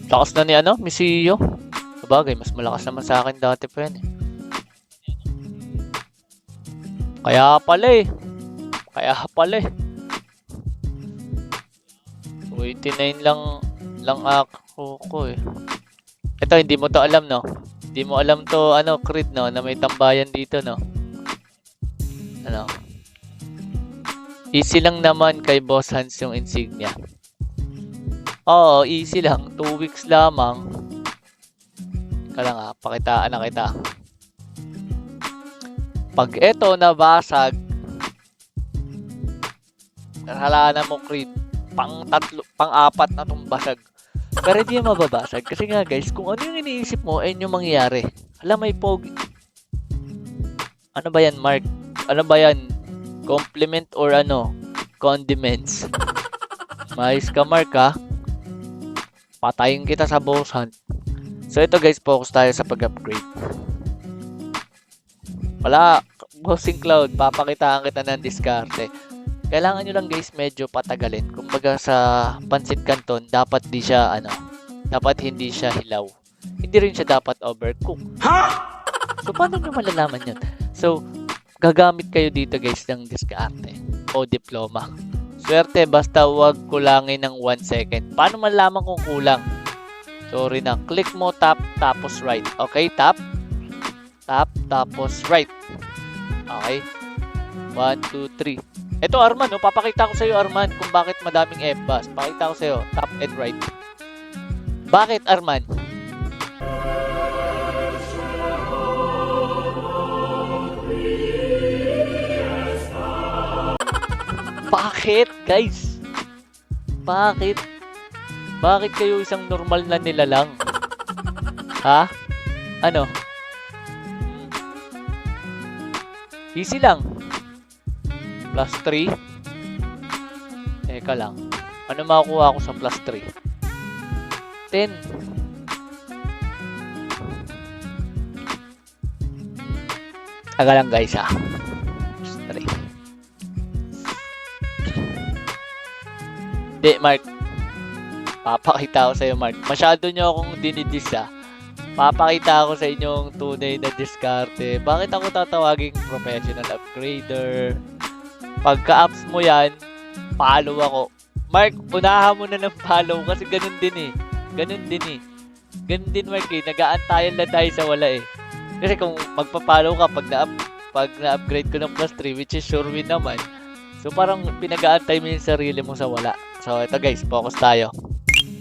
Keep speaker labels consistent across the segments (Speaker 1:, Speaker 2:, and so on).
Speaker 1: Lakas na ni ano, Misiyo. Sabagay, mas malakas naman sa akin dati pa yan eh. Kaya pala eh. Kaya pala eh. 29 lang ako ko eh. Ito, hindi mo to alam, no? Hindi mo alam to, ano, Creed, no? Na may tambayan dito, no? Ano? Easy lang naman kay Boss Hans yung insignia. Oo, easy lang. 2 weeks lamang. Ika lang ha, pakitaan na kita. Pag eto nabasag, halanan mo, Creed. Pang-apat na tong basag. Pero hindi yung mababasag. Kasi nga guys, kung ano yung iniisip mo, ayun yung mangyayari. Alam, may pogi. Ano ba yan, Mark? Ano ba yan? Compliment or ano? Condiments. Mais ka, Mark, ha? Patayin kita sa boss hunt. So ito guys, focus tayo sa pag-upgrade. Wala, Bossing Cloud, papakitaan kita ng diskarte. Kailangan nyo lang guys medyo patagalin. Kumbaga sa Pancit Canton, dapat di siya ano, dapat hindi siya hilaw. Hindi rin siya dapat overcook. So paano nyo malalaman yun? So gagamit kayo dito guys ng diskarte o diploma. Swerte basta wag kulangin ng 1 second. Paano malalaman kung kulang? Sorry na. Click mo tap tapos right. Okay, tap. Tap tapos right. Okay. 1, 2, 3. Ito Arman, no? Papakita ko sa iyo Arman kung bakit madaming F-bus. Pakita ko sa iyo, tap and right. Bakit Arman? Bakit guys? Bakit? Bakit kayo isang normal na nilalang? Ha? Ano? Easy lang. Plus 3. Teka lang. Ano makukuha ko sa plus 3? 10. Taga lang guys ha. Plus 3. Hindi, Mark. Papakita ko sa iyo, Mark. Masyado nyo akong dinidis ha. Papakita ako sa inyong tunay na diskarte. Bakit ako tatawaging professional upgrader? Pagka-apps mo yan, follow ako. Mark, unahan mo na ng follow kasi ganun din eh. Ganun din eh. Ganun din Mark eh. Nag-aantayan lang tayo sa wala eh. Kasi kung magpa-follow ka pag na-upgrade ko ng plus 3, which is sure win naman. So parang pinag-aantay mo yung sarili mo sa wala. So ito guys, focus tayo.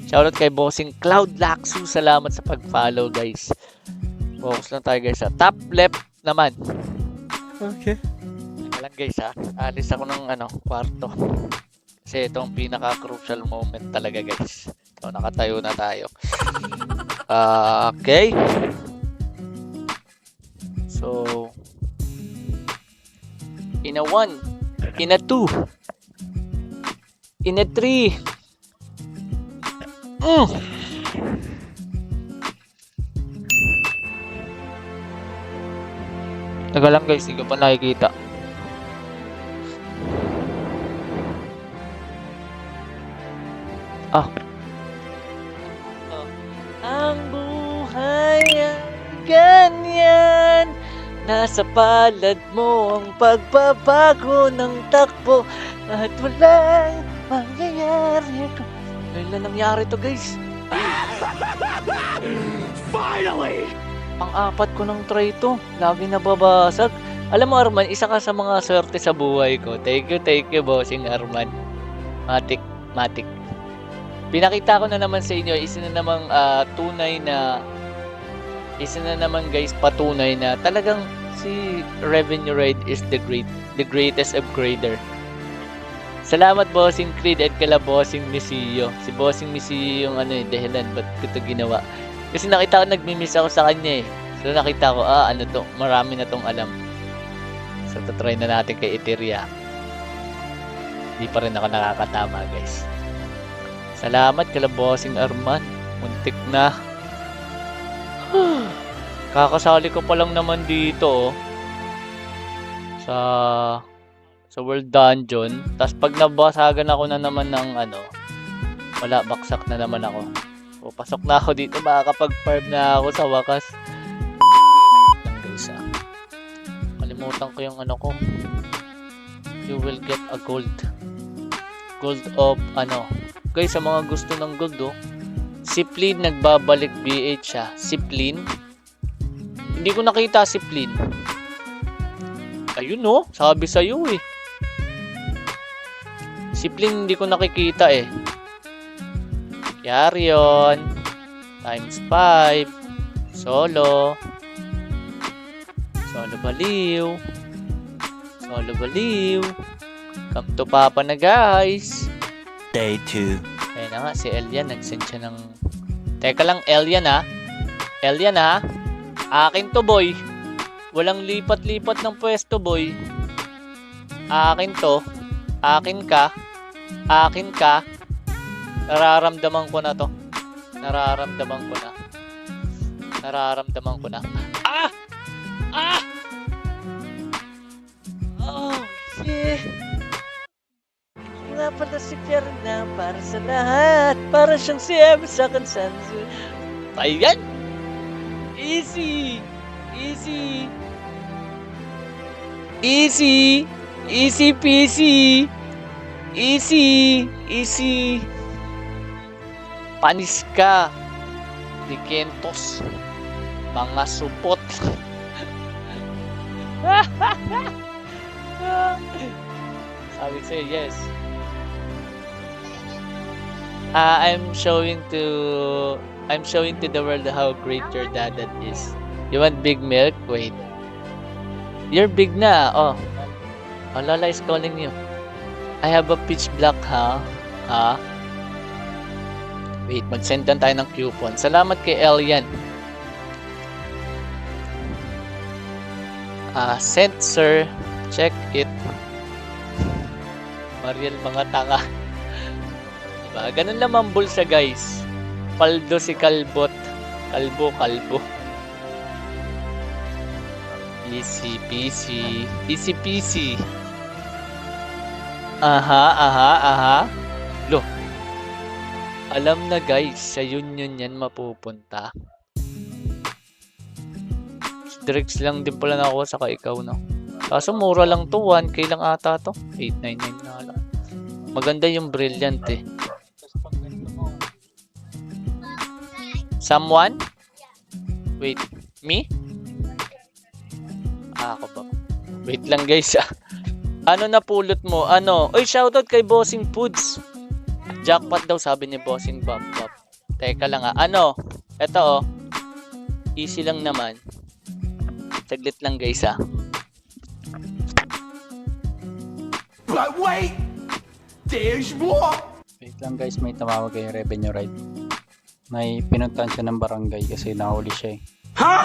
Speaker 1: Shoutout kay Bossing Cloud Laxu. Salamat sa pag-follow guys. Focus lang tayo guys ha. Top left naman. Okay. Teka lang guys ha. Alis ako ng ano, kwarto. Kasi ito ang pinaka-crucial moment talaga guys. So nakatayo na tayo. Okay. So in a 1, in a 2, in a 3. Taga lang guys, hindi ko pa nakikita. Ang buhay ay ganyan. Nasa palad mo ang pagbabago ng takbo at walang mangyayari. Kailan nangyari to guys? Finally! Pang-apat ko ng try to. Lagi nababasag. Alam mo Arman, isa ka sa mga swerte sa buhay ko. Thank you bossing Arman. Matik. Pinakita ko na naman sa inyo, isa na namang guys, patunay na talagang si Revenue Ride is the greatest upgrader. Salamat Bossing Creed at kala Bossing Misiyo. Si Bossing Misiyo yung dahilan ba't ko ito ginawa. Kasi nakita ko nagmi-miss ako sa kanya eh. So nakita ko, ano to, marami na tong alam. So tatry na natin kay Eteria. Di pa rin ako nakakatama guys. Salamat kala Bossing Arman. Muntik na. Kakasali ko pa lang naman dito sa World Dungeon. Tapos pag nabasagan ako na naman ng wala, baksak na naman ako. O, pasok na ako dito. Makakapag-farm na ako sa wakas. Lang guys kalimutan ko yung ano ko. You will get a gold. Gold of ano. Guys, sa mga gusto ng gold si Plin nagbabalik BH siya. Si Plin. Hindi ko nakita si Plin. Ayun sabi sa'yo eh. Si Plin hindi ko nakikita eh. Yarion. Times 5. Solo. Solo baliw. Solo baliw. Come to Papa na guys.
Speaker 2: Day 2.
Speaker 1: Ayun na nga, si Elian nagsend siya ng... Teka lang, Elian Elian Akin to boy. Walang lipat-lipat ng pwesto boy. Akin to. Akin ka. Akin ka. Nararamdaman ko na to. Nararamdaman ko na. Nararamdaman ko na. Ah! Ah! Oh, shit. Nga pala si Pierre na para sa lahat. Para siyang si Em sa Consensus. Ayan! Easy! Easy! Easy! Easy peasy! Easy! Easy! Panis ka! Dikentos! Mga supot! Sabi sa'yo, yes. I'm showing to the world how great your dad is. You want big milk? Wait. You're big na. Oh, Lola is calling you. I have a pitch black, ha? Wait, mag-send lang tayo ng coupon. Salamat kay Elian. Sent, sir. Check it. Mariel, mga tanga. Diba? Ganun lang ang bulsa, guys. Paldo si Kalbot. Kalbo. Easy peasy. Easy peasy. Aha. Lo. Alam na guys, sa Union yan mapupunta. Drex lang din pala na ako saka ikaw, no? Kaso mura lang to, 1k lang ata to. 899 na lang. Maganda yung brilliant eh. Someone? Wait, me? Ako ba? Wait lang guys Ano napulot mo? Ano? Oy, shoutout kay Bossing Foods. Jackpot daw sabi ni Bossing Bob. Teka lang Ano? Ito easy lang naman. Saglit lang guys
Speaker 2: But wait! There's more!
Speaker 3: Wait lang guys, may tumawag kay Revenue Ride. May pinuntahan siya ng barangay kasi nahuli siya eh.
Speaker 2: Ha?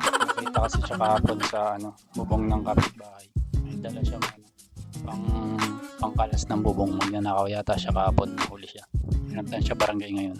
Speaker 3: Nakita kasi siya kahapon sa bubong ng kapitbahay. May dala siya pangkalas ng bubong. Magnanakaw yata siya kahapon, nahuli siya. Pinuntahan siya barangay ngayon.